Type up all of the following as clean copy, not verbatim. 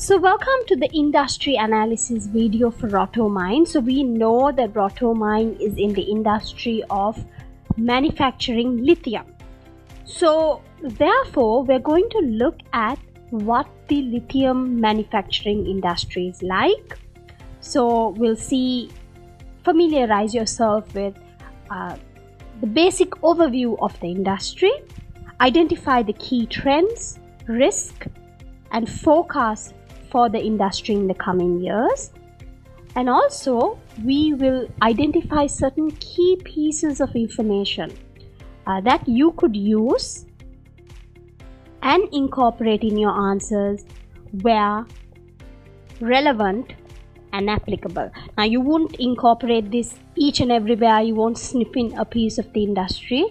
So welcome to the industry analysis video for Rotomyne. So we know that Rotomyne is in the industry of manufacturing lithium. So therefore, we're going to look at what the lithium manufacturing industry is like. So we'll familiarize yourself with the basic overview of the industry, identify the key trends, risk, and forecast for the industry in the coming years. And also we will identify certain key pieces of information that you could use and incorporate in your answers where relevant and applicable. Now you won't incorporate this each and everywhere, you won't snip in a piece of the industry,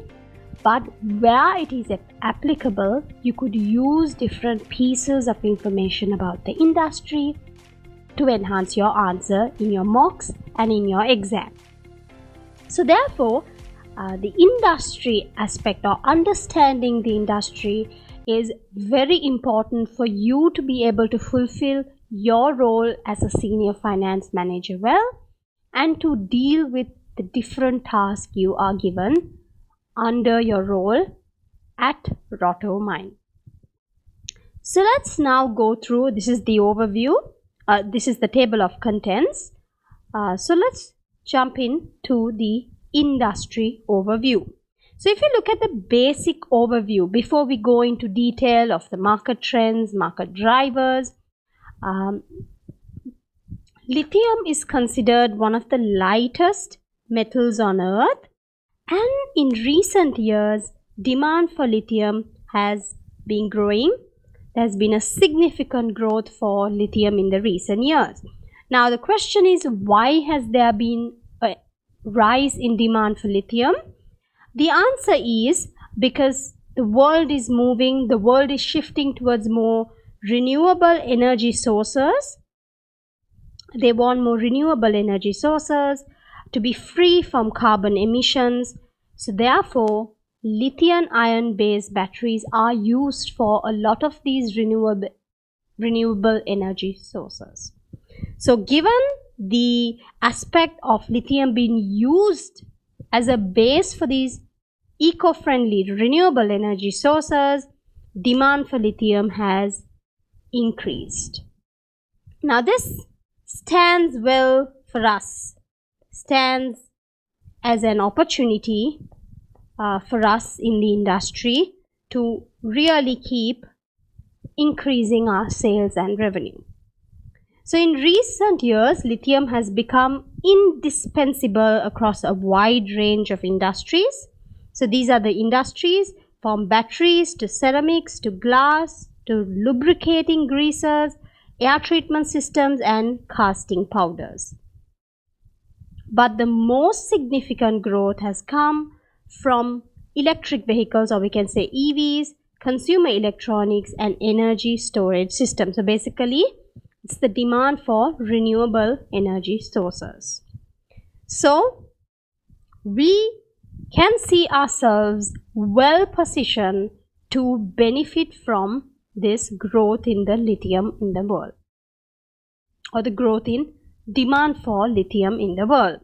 but where it is applicable, you could use different pieces of information about the industry to enhance your answer in your mocks and in your exam. So therefore, the industry aspect or understanding the industry is very important for you to be able to fulfill your role as a senior finance manager well, and to deal with the different tasks you are given under your role at Rotomyne. So let's now go through, this is the overview, this is the table of contents. So let's jump into the industry overview. So if you look at the basic overview, before we go into detail of the market trends, market drivers, lithium is considered one of the lightest metals on earth. And in recent years, demand for lithium has been growing. There has been a significant growth for lithium in the recent years. Now the question is, why has there been a rise in demand for lithium? The answer is because the world is moving, the world is shifting towards more renewable energy sources. They want more renewable energy sources to be free from carbon emissions. So therefore, lithium-ion based batteries are used for a lot of these renewable energy sources. So given the aspect of lithium being used as a base for these eco-friendly renewable energy sources, demand for lithium has increased. Now this stands well for us, stands as an opportunity for us in the industry to really keep increasing our sales and revenue. So in recent years, lithium has become indispensable across a wide range of industries. So these are the industries from batteries to ceramics to glass to lubricating greases, air treatment systems, and casting powders. But the most significant growth has come from electric vehicles, or we can say EVs, consumer electronics, and energy storage systems. So basically, it's the demand for renewable energy sources. So we can see ourselves well positioned to benefit from this growth in the lithium in the world, or the growth in demand for lithium in the world.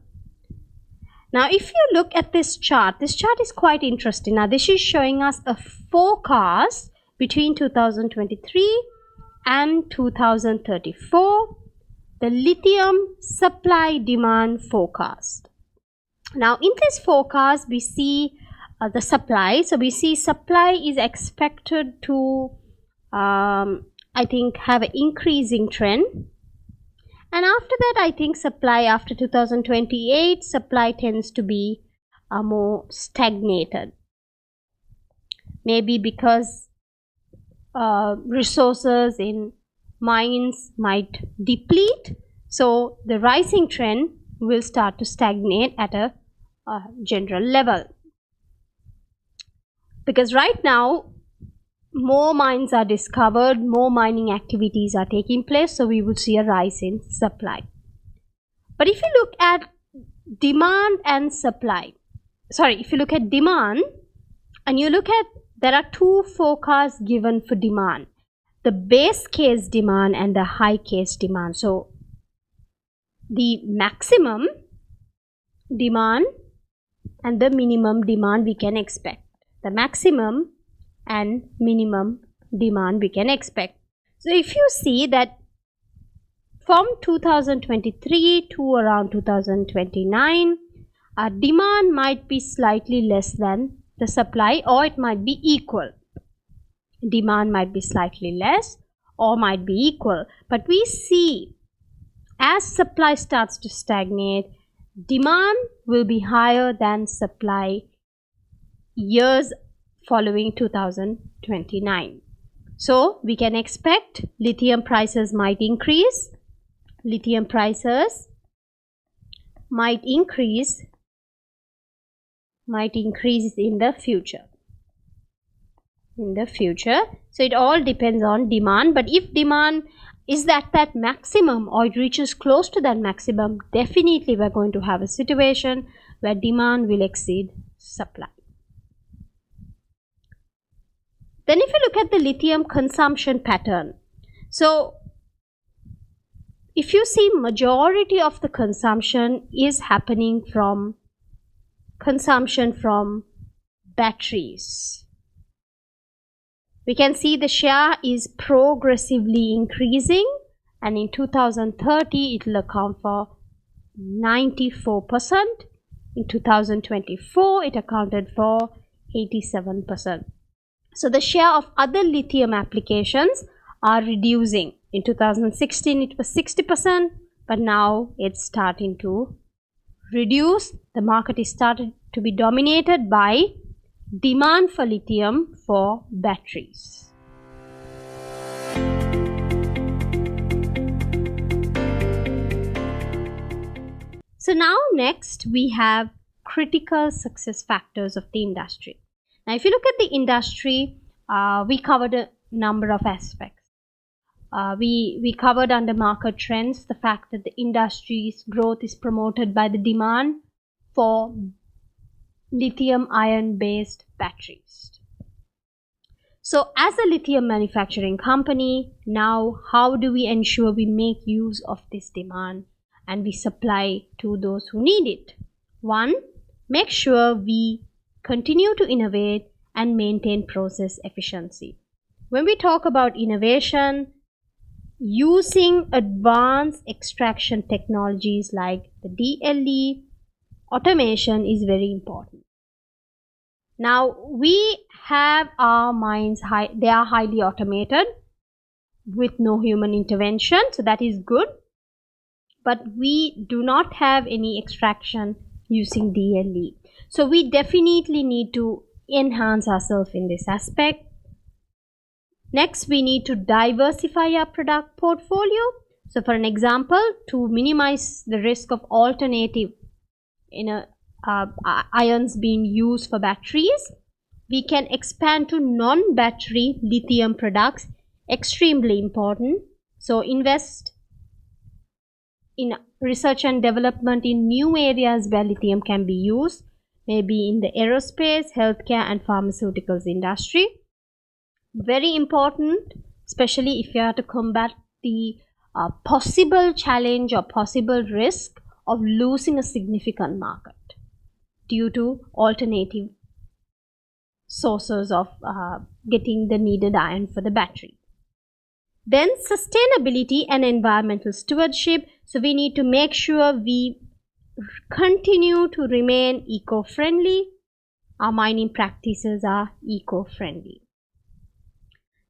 Now if you look at this chart is quite interesting. Now this is showing us a forecast between 2023 and 2034, the lithium supply demand forecast. Now in this forecast we see the supply. So we see supply is expected to I think have an increasing trend. And after that, I think supply after 2028, supply tends to be more stagnated. Maybe because resources in mines might deplete. So the rising trend will start to stagnate at a general level. Because right now, more mines are discovered, more mining activities are taking place, so we would see a rise in supply. But if you look at demand and supply, if you look at demand and you look at, there are two forecasts given for demand. the base case demand and the high case demand. So the maximum demand and the minimum demand we can expect. The maximum and minimum demand we can expect. So if you see that from 2023 to around 2029, our demand might be slightly less than the supply, or it might be equal. Demand might be slightly less or might be equal. But we see as supply starts to stagnate, demand will be higher than supply years following 2029. So we can expect lithium prices might increase. Lithium prices might increase in the future. So it all depends on demand. But if demand is at that maximum or it reaches close to that maximum, definitely we're going to have a situation where demand will exceed supply. Then if you look at the lithium consumption pattern, so if you see, majority of the consumption is happening from consumption from batteries. We can see the share is progressively increasing, and in 2030 it will account for 94%. In 2024 it accounted for 87%. So the share of other lithium applications are reducing. In 2016 it was 60%, but now it's starting to reduce. The market is started to be dominated by demand for lithium for batteries. So now next we have critical success factors of the industry. Now if you look at the industry, we covered a number of aspects. We covered under market trends the fact that the industry's growth is promoted by the demand for lithium ion based batteries. So as a lithium manufacturing company, now how do we ensure we make use of this demand and we supply to those who need it? One, make sure we continue to innovate and maintain process efficiency. When we talk about innovation, using advanced extraction technologies like the DLE, automation is very important. Now we have our mines, they are highly automated with no human intervention, so that is good. But we do not have any extraction using DLE. So we definitely need to enhance ourselves in this aspect. Next, we need to diversify our product portfolio. So for an example, to minimize the risk of alternative ions being used for batteries, we can expand to non-battery lithium products. Extremely important. So invest in research and development in new areas where lithium can be used, maybe in the aerospace, healthcare and pharmaceuticals industry. Very important, especially if you have to combat the possible challenge or possible risk of losing a significant market due to alternative sources of getting the needed iron for the battery. Then sustainability and environmental stewardship. So we need to make sure we continue to remain eco-friendly. Our mining practices are eco-friendly.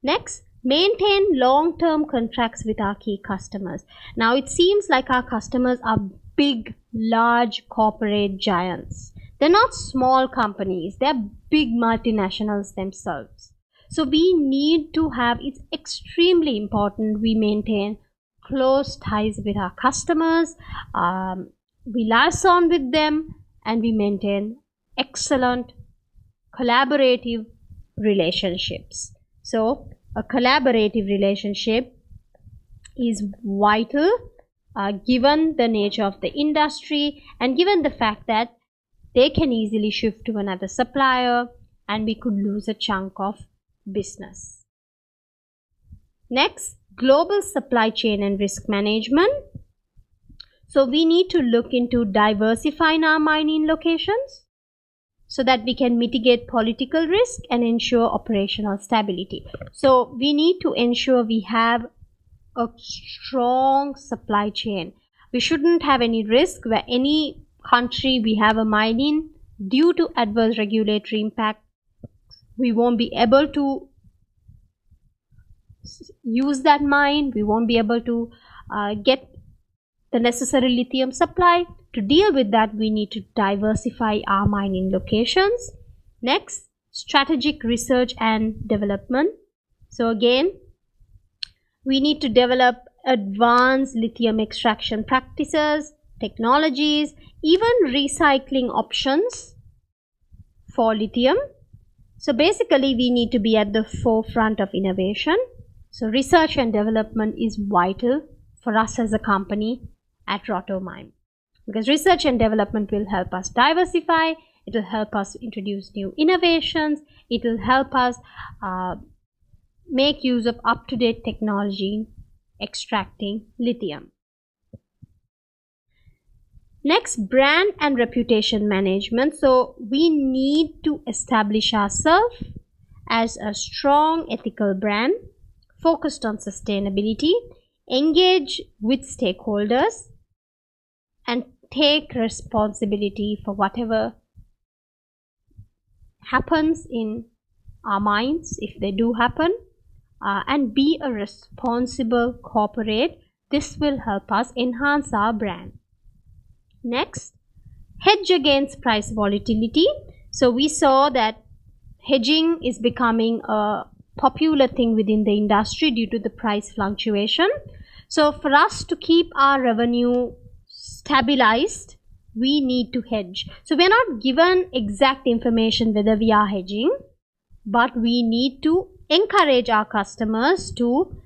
Next, maintain long-term contracts with our key customers. Now it seems like our customers are big, large corporate giants. They're not small companies, they're big multinationals themselves. So we need to have, it's extremely important we maintain close ties with our customers, we liaison with them, and we maintain excellent collaborative relationships. So a collaborative relationship is vital given the nature of the industry and given the fact that they can easily shift to another supplier and we could lose a chunk of business. Next, global supply chain and risk management. So we need to look into diversifying our mining locations so that we can mitigate political risk and ensure operational stability. So we need to ensure we have a strong supply chain. We shouldn't have any risk where any country we have a mine in, due to adverse regulatory impact, we won't be able to use that mine, we won't be able to get the necessary lithium supply. To deal with that, we need to diversify our mining locations. Next, strategic research and development. So again, we need to develop advanced lithium extraction practices, technologies, even recycling options for lithium. So basically, we need to be at the forefront of innovation. So research and development is vital for us as a company at Rotomyne, because research and development will help us diversify, it will help us introduce new innovations, it will help us make use of up-to-date technology extracting lithium. Next, brand and reputation management. So we need to establish ourselves as a strong ethical brand focused on sustainability, engage with stakeholders, and take responsibility for whatever happens in our mines, if they do happen, and be a responsible corporate. This will help us enhance our brand. Next, hedge against price volatility. So we saw that hedging is becoming a popular thing within the industry due to the price fluctuation. So for us to keep our revenue stabilized, we need to hedge. So we are not given exact information whether we are hedging, but we need to encourage our customers to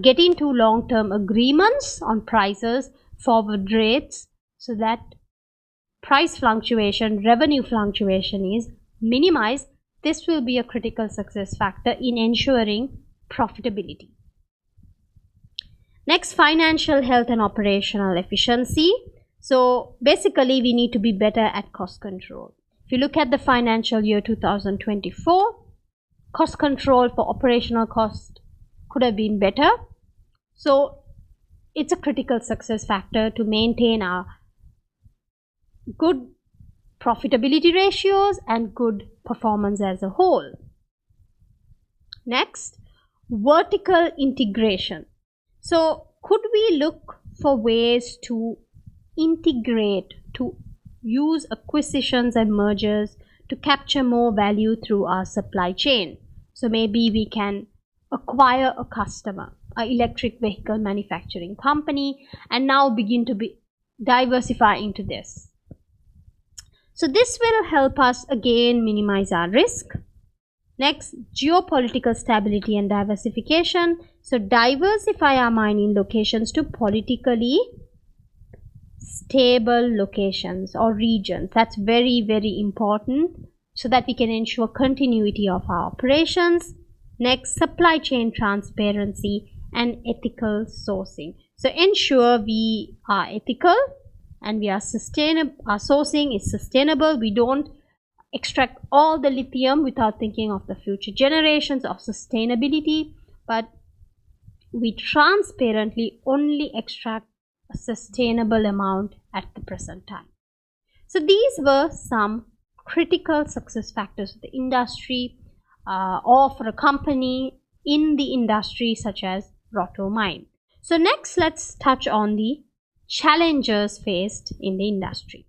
get into long-term agreements on prices, forward rates, so that price fluctuation, revenue fluctuation is minimized. This will be a critical success factor in ensuring profitability. Next, financial health and operational efficiency. So basically, we need to be better at cost control. If you look at the financial year 2024, cost control for operational cost could have been better. So it's a critical success factor to maintain our good profitability ratios and good performance as a whole. Next, vertical integration. So could we look for ways to integrate, to use acquisitions and mergers to capture more value through our supply chain? So maybe we can acquire a customer, an electric vehicle manufacturing company, and now begin to diversify into this. So this will help us again minimize our risk. Next, geopolitical stability and diversification. So diversify our mining locations to politically stable locations or regions. That's very, very important so that we can ensure continuity of our operations. Next, supply chain transparency and ethical sourcing. So ensure we are ethical and we are sustainable. Our sourcing is sustainable. We don't extract all the lithium without thinking of the future generations of sustainability, but we transparently only extract a sustainable amount at the present time. So these were some critical success factors of the industry or for a company in the industry such as Rotomyne. So next, let's touch on the challenges faced in the industry.